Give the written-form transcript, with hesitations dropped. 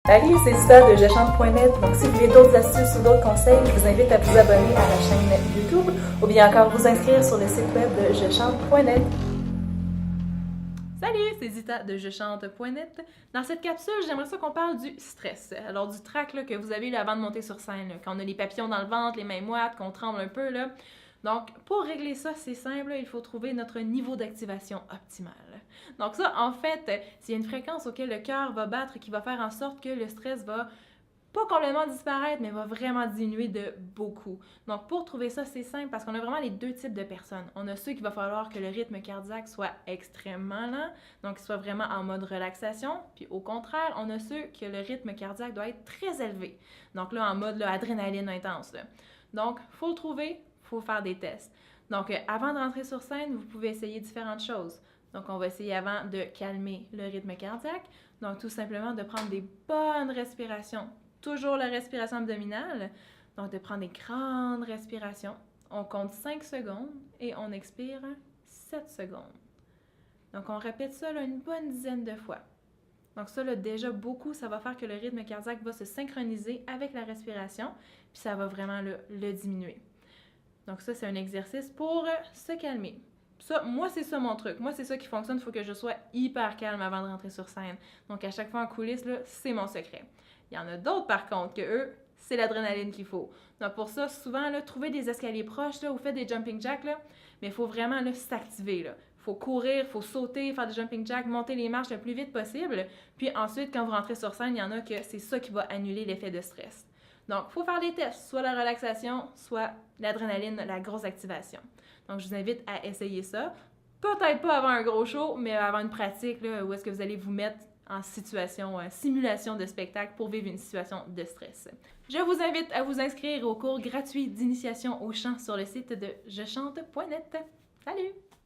Salut, c'est Zita de jechante.net. Donc, si vous voulez d'autres astuces ou d'autres conseils, je vous invite à vous abonner à la chaîne YouTube ou bien encore vous inscrire sur le site web de jechante.net. Salut, c'est Zita de jechante.net. Dans cette capsule, j'aimerais ça qu'on parle du stress. Alors, du trac là, que vous avez là, avant de monter sur scène, là, quand on a les papillons dans le ventre, les mains moites, qu'on tremble un peu. Là. Donc, pour régler ça, c'est simple, il faut trouver notre niveau d'activation optimal. Donc ça, en fait, c'est une fréquence auquel le cœur va battre qui va faire en sorte que le stress va pas complètement disparaître, mais va vraiment diminuer de beaucoup. Donc pour trouver ça, c'est simple parce qu'on a vraiment les deux types de personnes. On a ceux qu'il va falloir que le rythme cardiaque soit extrêmement lent, donc qu'il soit vraiment en mode relaxation. Puis au contraire, on a ceux que le rythme cardiaque doit être très élevé. Donc là, en mode là, adrénaline intense. Là. Donc, il faut le trouver, il faut faire des tests. Donc, avant de rentrer sur scène, vous pouvez essayer différentes choses. Donc, on va essayer avant de calmer le rythme cardiaque. Donc, tout simplement de prendre des bonnes respirations. Toujours la respiration abdominale. Donc, de prendre des grandes respirations. On compte 5 secondes et on expire 7 secondes. Donc, on répète ça là, une bonne dizaine de fois. Donc ça, là, déjà beaucoup, ça va faire que le rythme cardiaque va se synchroniser avec la respiration, puis ça va vraiment le diminuer. Donc ça, c'est un exercice pour se calmer. Ça, moi, c'est ça mon truc. Moi, c'est ça qui fonctionne. Il faut que je sois hyper calme avant de rentrer sur scène. Donc, à chaque fois en coulisses, là, c'est mon secret. Il y en a d'autres, par contre, que eux, c'est l'adrénaline qu'il faut. Donc, pour ça, souvent, là, trouver des escaliers proches là, ou faites des jumping jacks, là, mais il faut vraiment là, s'activer. Il faut courir, il faut sauter, faire des jumping jacks, monter les marches le plus vite possible. Puis ensuite, quand vous rentrez sur scène, il y en a que c'est ça qui va annuler l'effet de stress. Donc, il faut faire des tests, soit la relaxation, soit l'adrénaline, la grosse activation. Donc, je vous invite à essayer ça. Peut-être pas avant un gros show, mais avant une pratique là, où est-ce que vous allez vous mettre en situation, simulation de spectacle pour vivre une situation de stress. Je vous invite à vous inscrire au cours gratuit d'initiation au chant sur le site de jechante.net. Salut!